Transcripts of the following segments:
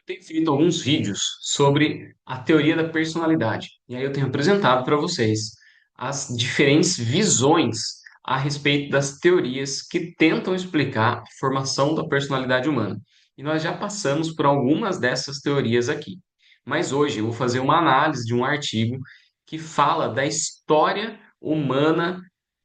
Tenho feito alguns vídeos sobre a teoria da personalidade. E aí eu tenho apresentado para vocês as diferentes visões a respeito das teorias que tentam explicar a formação da personalidade humana. E nós já passamos por algumas dessas teorias aqui. Mas hoje eu vou fazer uma análise de um artigo que fala da história humana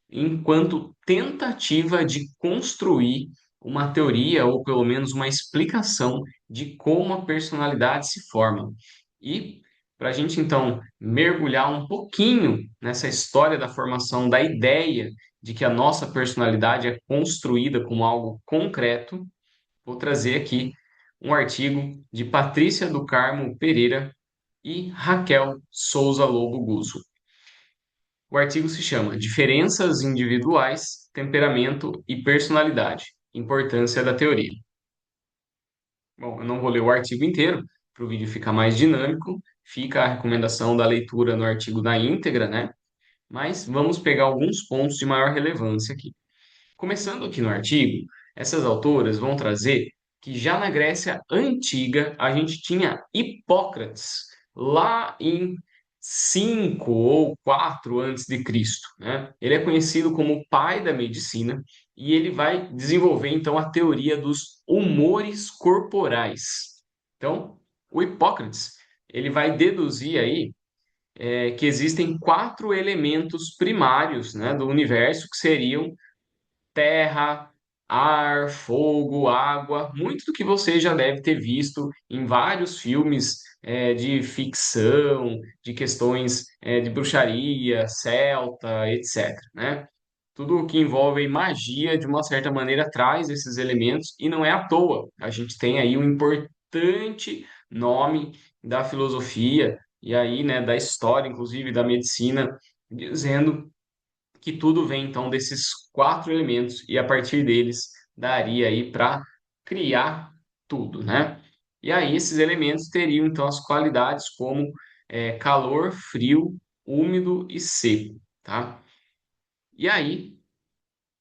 enquanto tentativa de construir uma teoria ou pelo menos uma explicação de como a personalidade se forma. E para a gente então mergulhar um pouquinho nessa história da formação da ideia de que a nossa personalidade é construída como algo concreto, vou trazer aqui um artigo de Patrícia do Carmo Pereira e Raquel Souza Lobo Guzzo. O artigo se chama Diferenças Individuais, Temperamento e Personalidade. Importância da teoria. Bom, eu não vou ler o artigo inteiro, para o vídeo ficar mais dinâmico. Fica a recomendação da leitura no artigo na íntegra, né? Mas vamos pegar alguns pontos de maior relevância aqui. Começando aqui no artigo, essas autoras vão trazer que já na Grécia Antiga a gente tinha Hipócrates, lá em 5 ou 4 antes de Cristo, né? Ele é conhecido como o pai da medicina e ele vai desenvolver então a teoria dos humores corporais. Então, o Hipócrates, ele vai deduzir aí que existem 4 elementos primários, né, do universo que seriam terra, ar, fogo, água, muito do que você já deve ter visto em vários filmes de ficção, de questões de bruxaria, celta, etc, né? Tudo que envolve magia, de uma certa maneira, traz esses elementos e não é à toa. A gente tem aí um importante nome da filosofia e aí, né, da história, inclusive da medicina, dizendo que tudo vem então desses 4 elementos e a partir deles daria aí para criar tudo, né? E aí esses elementos teriam então as qualidades como calor, frio, úmido e seco, tá? E aí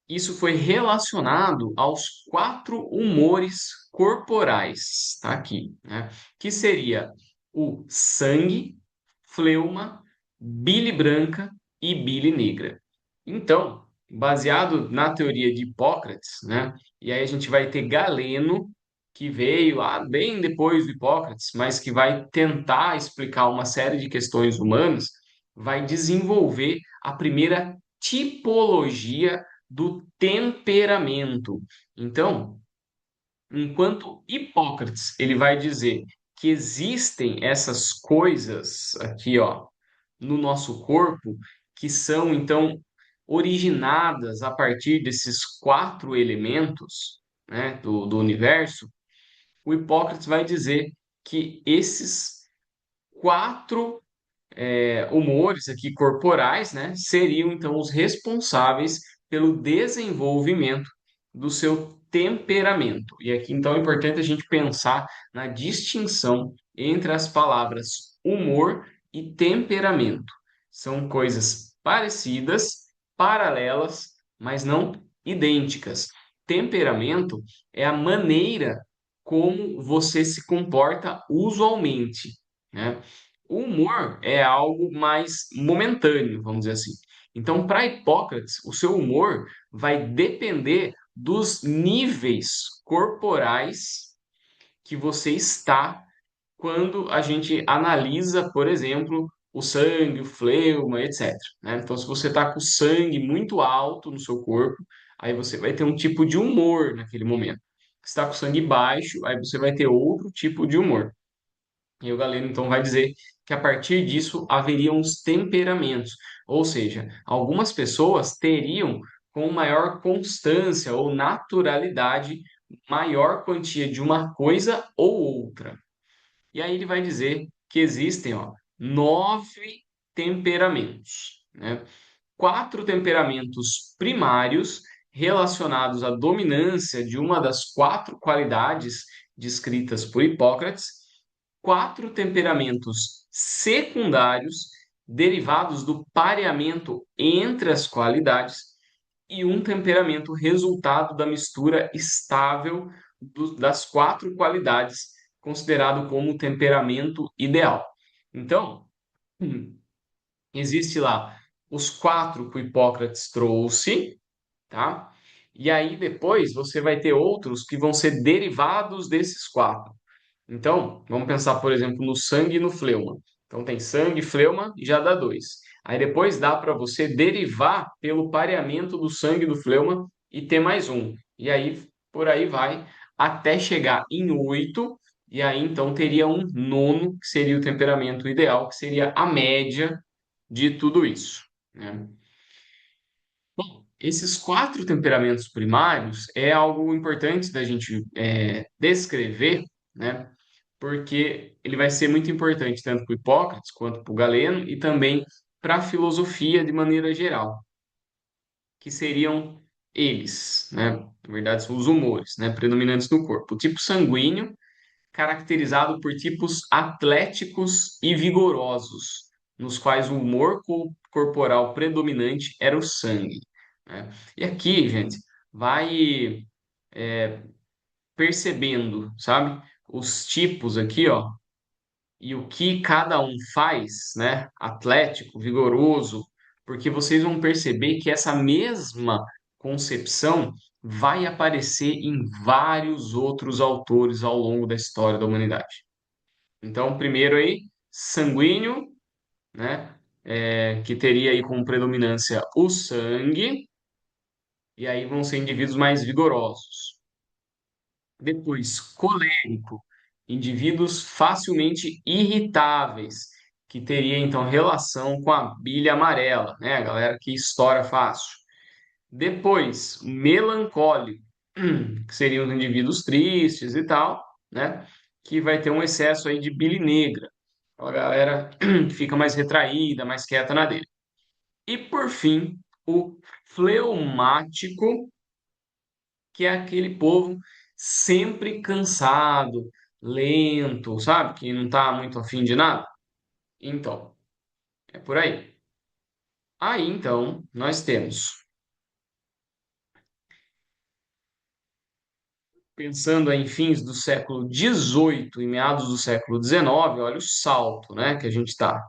isso foi relacionado aos 4 humores corporais, tá aqui, né? Que seria o sangue, fleuma, bile branca e bile negra. Então, baseado na teoria de Hipócrates, né? E aí a gente vai ter Galeno, que veio lá bem depois do Hipócrates, mas que vai tentar explicar uma série de questões humanas, vai desenvolver a primeira tipologia do temperamento. Então, enquanto Hipócrates ele vai dizer que existem essas coisas aqui, ó, no nosso corpo, que são então originadas a partir desses 4 elementos, né, do universo, o Hipócrates vai dizer que esses quatro humores aqui corporais, né, seriam então os responsáveis pelo desenvolvimento do seu temperamento. E aqui então é importante a gente pensar na distinção entre as palavras humor e temperamento. São coisas parecidas, paralelas, mas não idênticas. Temperamento é a maneira como você se comporta usualmente, né? O humor é algo mais momentâneo, vamos dizer assim. Então, para Hipócrates, o seu humor vai depender dos níveis corporais que você está quando a gente analisa, por exemplo, o sangue, o fleuma, etc, né? Então, se você está com o sangue muito alto no seu corpo, aí você vai ter um tipo de humor naquele momento. Se está com o sangue baixo, aí você vai ter outro tipo de humor. E o Galeno então vai dizer que a partir disso haveriam os temperamentos, ou seja, algumas pessoas teriam com maior constância ou naturalidade maior quantia de uma coisa ou outra. E aí ele vai dizer que existem, ó, 9 temperamentos, né? 4 temperamentos primários relacionados à dominância de uma das 4 qualidades descritas por Hipócrates, 4 temperamentos secundários derivados do pareamento entre as qualidades e um temperamento resultado da mistura estável das 4 qualidades considerado como o temperamento ideal. Então, existe lá os quatro que o Hipócrates trouxe, tá? E aí depois você vai ter outros que vão ser derivados desses quatro. Então, vamos pensar, por exemplo, no sangue e no fleuma. Então, tem sangue, fleuma e já dá dois. Aí depois dá para você derivar pelo pareamento do sangue e do fleuma e ter mais um. E aí, por aí vai, até chegar em oito. E aí, então, teria um nono, que seria o temperamento ideal, que seria a média de tudo isso, né? Bom, esses quatro temperamentos primários é algo importante da gente descrever, né? Porque ele vai ser muito importante tanto para o Hipócrates quanto para o Galeno e também para a filosofia de maneira geral, que seriam eles, né? Na verdade, são os humores, né? Predominantes no corpo. O tipo sanguíneo, caracterizado por tipos atléticos e vigorosos, nos quais o humor corporal predominante era o sangue, né? E aqui, gente, vai percebendo, sabe? Os tipos aqui, ó, e o que cada um faz, né? Atlético, vigoroso, porque vocês vão perceber que essa mesma concepção vai aparecer em vários outros autores ao longo da história da humanidade. Então, primeiro aí, sanguíneo, né? Que teria aí como predominância o sangue, e aí vão ser indivíduos mais vigorosos. Depois, colérico, indivíduos facilmente irritáveis, que teria então relação com a bilha amarela, né? A galera que estoura fácil. Depois, melancólico, que seriam os indivíduos tristes e tal, né? Que vai ter um excesso aí de bile negra, aquela galera que fica mais retraída, mais quieta na dele. E por fim, o fleumático, que é aquele povo sempre cansado, lento, sabe? Que não tá muito afim de nada. Então, é por aí. Aí, então, nós temos, pensando em fins do século XVIII e meados do século XIX, olha o salto, né, que a gente está.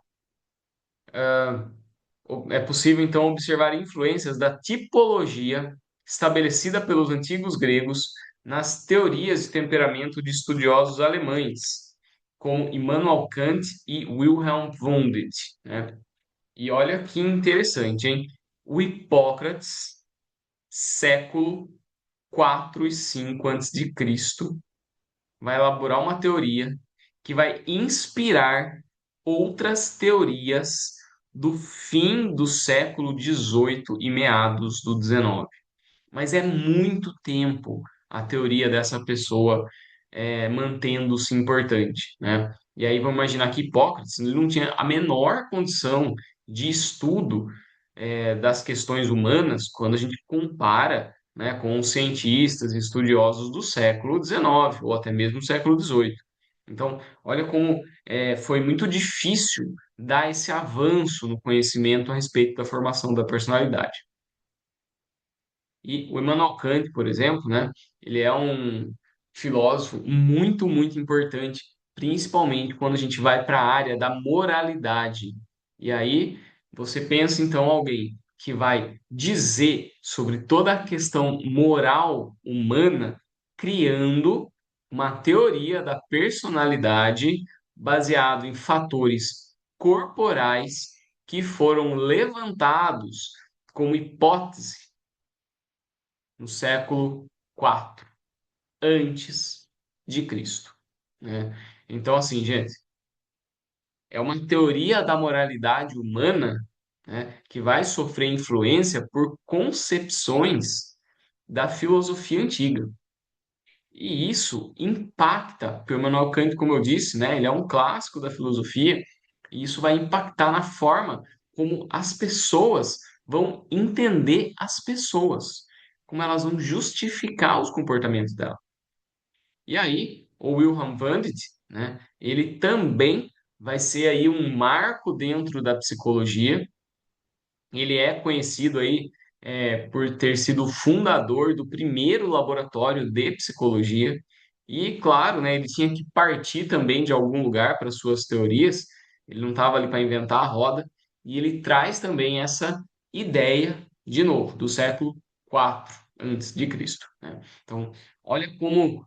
É possível, então, observar influências da tipologia estabelecida pelos antigos gregos nas teorias de temperamento de estudiosos alemães, como Immanuel Kant e Wilhelm Wundt, né? E olha que interessante, hein? O Hipócrates, século 4 e 5 antes de Cristo, vai elaborar uma teoria que vai inspirar outras teorias do fim do século XVIII e meados do XIX. Mas é muito tempo a teoria dessa pessoa mantendo-se importante, né? E aí vamos imaginar que Hipócrates ele não tinha a menor condição de estudo das questões humanas quando a gente compara, né, com os cientistas e estudiosos do século XIX ou até mesmo do século XVIII. Então, olha como foi muito difícil dar esse avanço no conhecimento a respeito da formação da personalidade. E o Immanuel Kant, por exemplo, né, ele é um filósofo muito, muito importante, principalmente quando a gente vai para a área da moralidade. E aí você pensa então alguém que vai dizer sobre toda a questão moral humana, criando uma teoria da personalidade baseado em fatores corporais que foram levantados como hipótese no século IV antes de Cristo, né? Então, assim, gente, é uma teoria da moralidade humana, né, que vai sofrer influência por concepções da filosofia antiga. E isso impacta, porque o Immanuel Kant, como eu disse, né, ele é um clássico da filosofia, e isso vai impactar na forma como as pessoas vão entender as pessoas, como elas vão justificar os comportamentos delas. E aí, o Wilhelm Wundt, né, ele também vai ser aí um marco dentro da psicologia. Ele é conhecido aí por ter sido o fundador do primeiro laboratório de psicologia. E, claro, né, ele tinha que partir também de algum lugar para suas teorias, ele não estava ali para inventar a roda, e ele traz também essa ideia, de novo, do século IV antes de Cristo, né? Então, olha como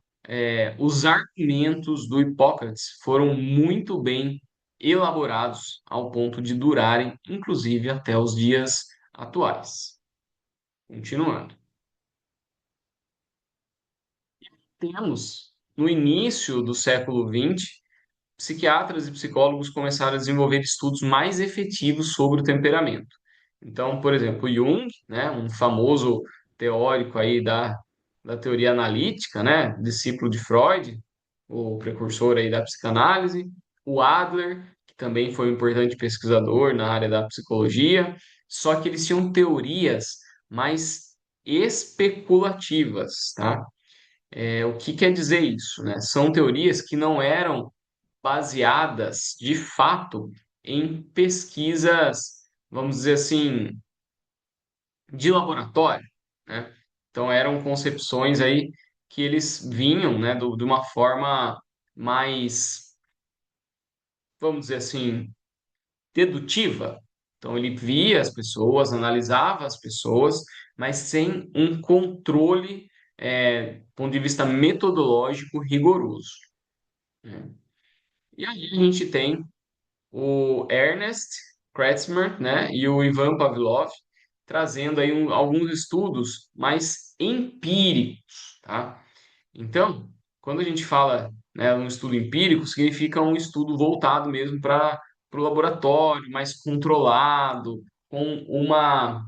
os argumentos do Hipócrates foram muito bem elaborados ao ponto de durarem, inclusive, até os dias atuais. Continuando. Temos, no início do século XX, psiquiatras e psicólogos começaram a desenvolver estudos mais efetivos sobre o temperamento. Então, por exemplo, Jung, né, um famoso teórico aí da teoria analítica, né, discípulo de Freud, o precursor aí da psicanálise, o Adler, que também foi um importante pesquisador na área da psicologia, só que eles tinham teorias mais especulativas, tá? O que quer dizer isso, né? São teorias que não eram baseadas, de fato, em pesquisas, vamos dizer assim, de laboratório, né? Então eram concepções aí que eles vinham, né, de uma forma mais, vamos dizer assim, dedutiva. Então ele via as pessoas, analisava as pessoas, mas sem um controle, do ponto de vista metodológico rigoroso, né? E aí a gente tem o Ernest Kratzmer, né, e o Ivan Pavlov, trazendo aí alguns estudos mais empíricos, tá? Então, quando a gente fala, né, um estudo empírico, significa um estudo voltado mesmo para o laboratório, mais controlado, com uma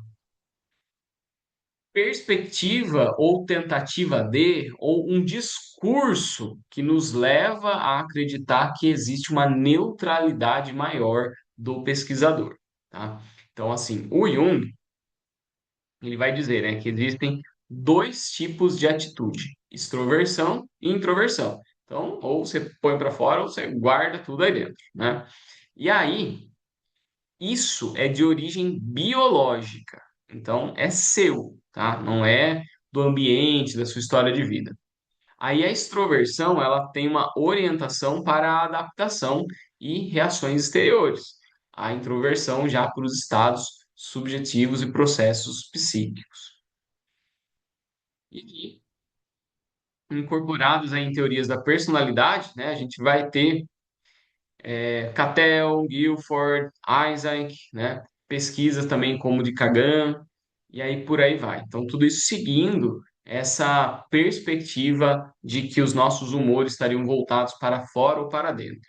perspectiva ou tentativa de, ou um discurso que nos leva a acreditar que existe uma neutralidade maior do pesquisador, tá? Então, assim, o Jung, ele vai dizer, né, que existem dois tipos de atitude, extroversão e introversão. Então, ou você põe para fora ou você guarda tudo aí dentro, né? E aí, isso é de origem biológica, então é seu, tá? Não é do ambiente, da sua história de vida. Aí a extroversão, ela tem uma orientação para a adaptação e reações exteriores. A introversão já para os estados subjetivos e processos psíquicos. E incorporados aí em teorias da personalidade, né, a gente vai ter Cattell, Guilford, Isaac, né? Pesquisas também como de Kagan, e aí por aí vai. Então, tudo isso seguindo essa perspectiva de que os nossos humores estariam voltados para fora ou para dentro.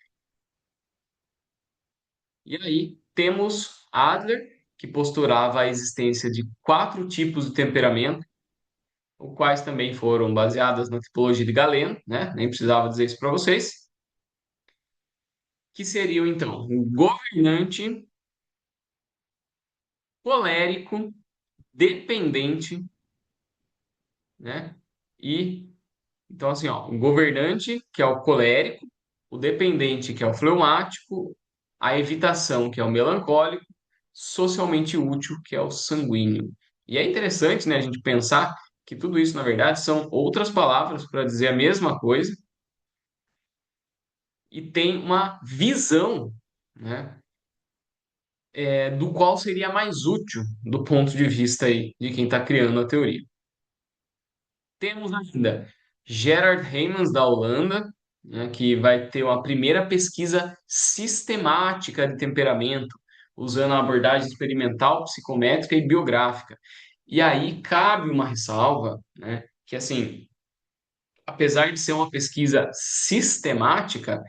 E aí temos Adler, que postulava a existência de quatro tipos de temperamento, os quais também foram baseadas na tipologia de Galeno, né? Nem precisava dizer isso para vocês, que seriam então o governante, colérico, dependente, né? E então assim, ó, o governante, que é o colérico, o dependente, que é o fleumático, a evitação, que é o melancólico, socialmente útil, que é o sanguíneo. E é interessante, né, a gente pensar que tudo isso, na verdade, são outras palavras para dizer a mesma coisa e tem uma visão, né, do qual seria mais útil do ponto de vista aí de quem está criando a teoria. Temos ainda Gerard Heymans, da Holanda, né, que vai ter uma primeira pesquisa sistemática de temperamento, usando a abordagem experimental, psicométrica e biográfica. E aí cabe uma ressalva, né, que assim, apesar de ser uma pesquisa sistemática,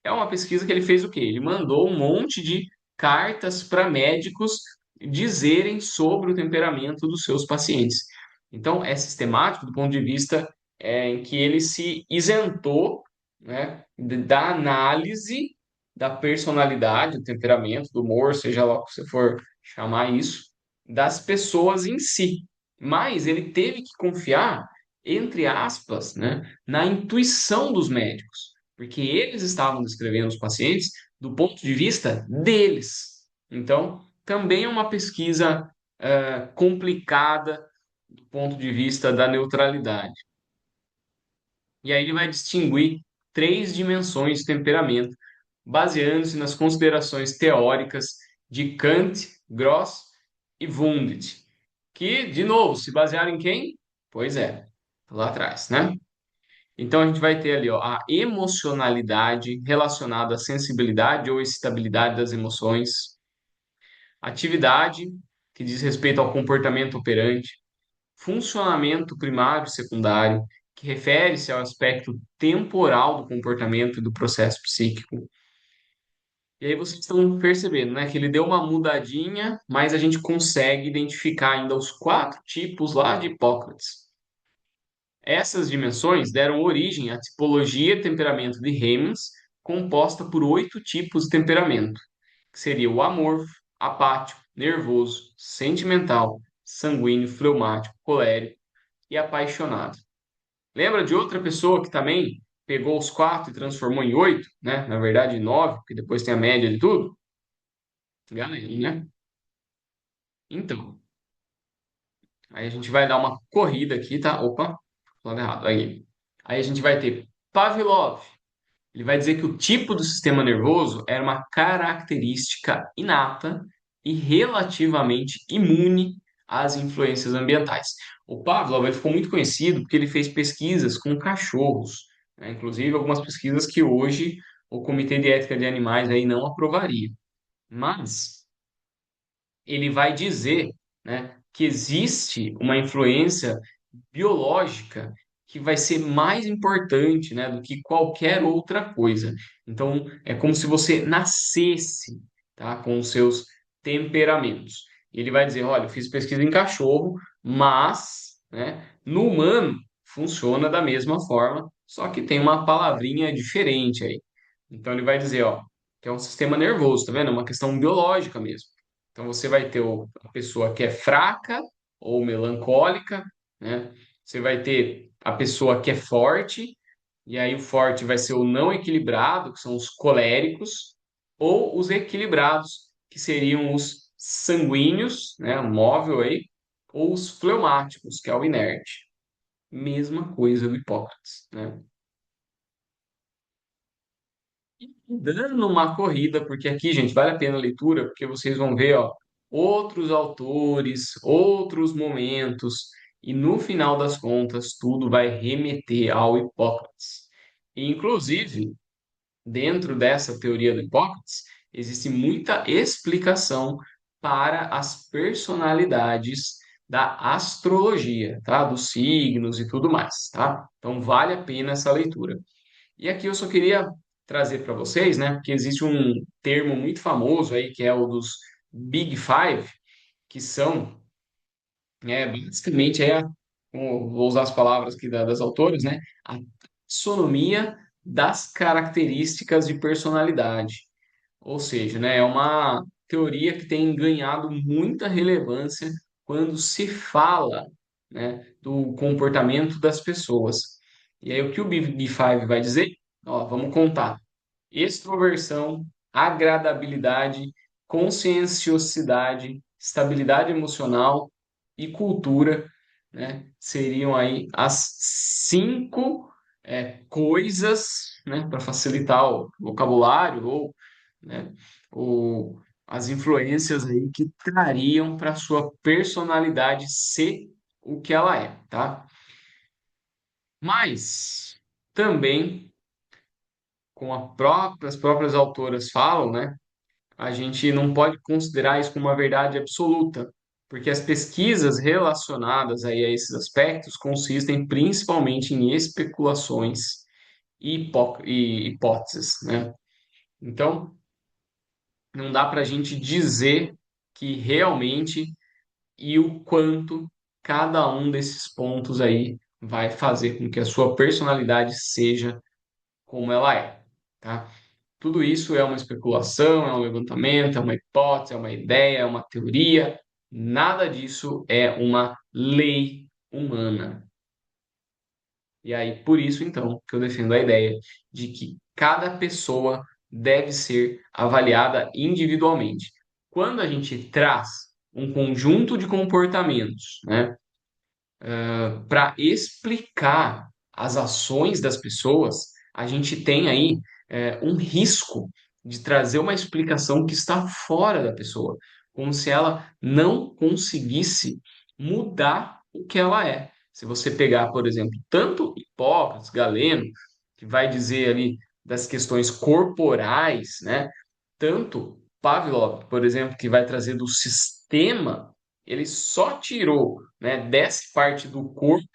é uma pesquisa que ele fez o quê? Ele mandou um monte de cartas para médicos dizerem sobre o temperamento dos seus pacientes. Então, é sistemático do ponto de vista em que ele se isentou, né, da análise da personalidade, do temperamento, do humor, seja lá o que você for chamar isso, das pessoas em si. Mas ele teve que confiar, entre aspas, né, na intuição dos médicos porque eles estavam descrevendo os pacientes do ponto de vista deles. Então, também é uma pesquisa complicada do ponto de vista da neutralidade. E aí ele vai distinguir três dimensões de temperamento, baseando-se nas considerações teóricas de Kant, Gross e Wundt, que, de novo, se basearam em quem? Pois é, lá atrás, né? Então a gente vai ter ali, ó, a emocionalidade relacionada à sensibilidade ou excitabilidade das emoções, atividade, que diz respeito ao comportamento operante, funcionamento primário e secundário, que refere-se ao aspecto temporal do comportamento e do processo psíquico. E aí vocês estão percebendo, né, que ele deu uma mudadinha, mas a gente consegue identificar ainda os quatro tipos lá de Hipócrates. Essas dimensões deram origem à tipologia de temperamento de Hemans, composta por oito tipos de temperamento, que seria o amorfo, apático, nervoso, sentimental, sanguíneo, fleumático, colérico e apaixonado. Lembra de outra pessoa que também pegou os quatro e transformou em oito, né? Na verdade, nove, porque depois tem a média de tudo? Galera, né? Então, aí a gente vai dar uma corrida aqui, tá? Opa, falando errado. Aí a gente vai ter Pavlov. Ele vai dizer que o tipo do sistema nervoso era uma característica inata e relativamente imune às influências ambientais. O Pavlov ele ficou muito conhecido porque ele fez pesquisas com cachorros, né? Inclusive algumas pesquisas que hoje o Comitê de Ética de Animais aí não aprovaria. Mas ele vai dizer, né, que existe uma influência biológica que vai ser mais importante, né, do que qualquer outra coisa. Então, é como se você nascesse, tá, com os seus temperamentos. Ele vai dizer, olha, eu fiz pesquisa em cachorro, mas, né, no humano funciona da mesma forma, só que tem uma palavrinha diferente aí. Então, ele vai dizer, ó, que é um sistema nervoso, tá vendo? É uma questão biológica mesmo. Então, você vai ter a pessoa que é fraca ou melancólica, né? Você vai ter a pessoa que é forte, e aí o forte vai ser o não equilibrado, que são os coléricos, ou os equilibrados, que seriam os sanguíneos, né, o móvel aí, ou os fleumáticos, que é o inerte. Mesma coisa do Hipócrates, né? Dando uma corrida, porque aqui, gente, vale a pena a leitura, porque vocês vão ver, ó, outros autores, outros momentos, e no final das contas, tudo vai remeter ao Hipócrates. E, inclusive, dentro dessa teoria do Hipócrates, existe muita explicação para as personalidades da astrologia, tá? Dos signos e tudo mais, tá? Então, vale a pena essa leitura. E aqui eu só queria trazer para vocês, né, que existe um termo muito famoso aí, que é o dos Big Five, que são, basicamente, vou usar as palavras aqui das autoras, né, a taxonomia das características de personalidade. Ou seja, né, é uma teoria que tem ganhado muita relevância quando se fala, né, do comportamento das pessoas. E aí o que o Big Five vai dizer? Ó, vamos contar. Extroversão, agradabilidade, conscienciosidade, estabilidade emocional e cultura, né? Seriam aí as cinco coisas, né, para facilitar o vocabulário ou, né, o, as influências aí que trariam para sua personalidade ser o que ela é, tá? Mas também, como as próprias autoras falam, né? A gente não pode considerar isso como uma verdade absoluta, porque as pesquisas relacionadas aí a esses aspectos consistem principalmente em especulações e hipóteses, né? Então, não dá para a gente dizer que realmente e o quanto cada um desses pontos aí vai fazer com que a sua personalidade seja como ela é, tá? Tudo isso é uma especulação, é um levantamento, é uma hipótese, é uma ideia, é uma teoria. Nada disso é uma lei humana. E aí, por isso, então, que eu defendo a ideia de que cada pessoa deve ser avaliada individualmente. Quando a gente traz um conjunto de comportamentos, né, para explicar as ações das pessoas, a gente tem aí um risco de trazer uma explicação que está fora da pessoa, como se ela não conseguisse mudar o que ela é. Se você pegar, por exemplo, tanto Hipócrates, Galeno, que vai dizer ali das questões corporais, né? Tanto Pavlov, por exemplo, que vai trazer do sistema, ele só tirou, né, dessa parte do corpo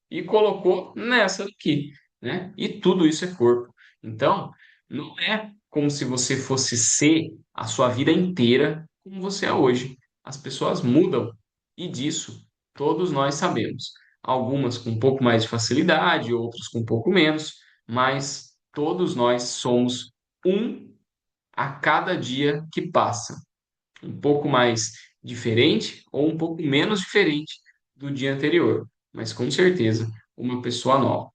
e colocou nessa aqui, né? E tudo isso é corpo. Então, não é como se você fosse ser a sua vida inteira como você é hoje. As pessoas mudam e disso todos nós sabemos. Algumas com um pouco mais de facilidade, outras com um pouco menos, mas todos nós somos um a cada dia que passa, um pouco mais diferente ou um pouco menos diferente do dia anterior, mas com certeza uma pessoa nova.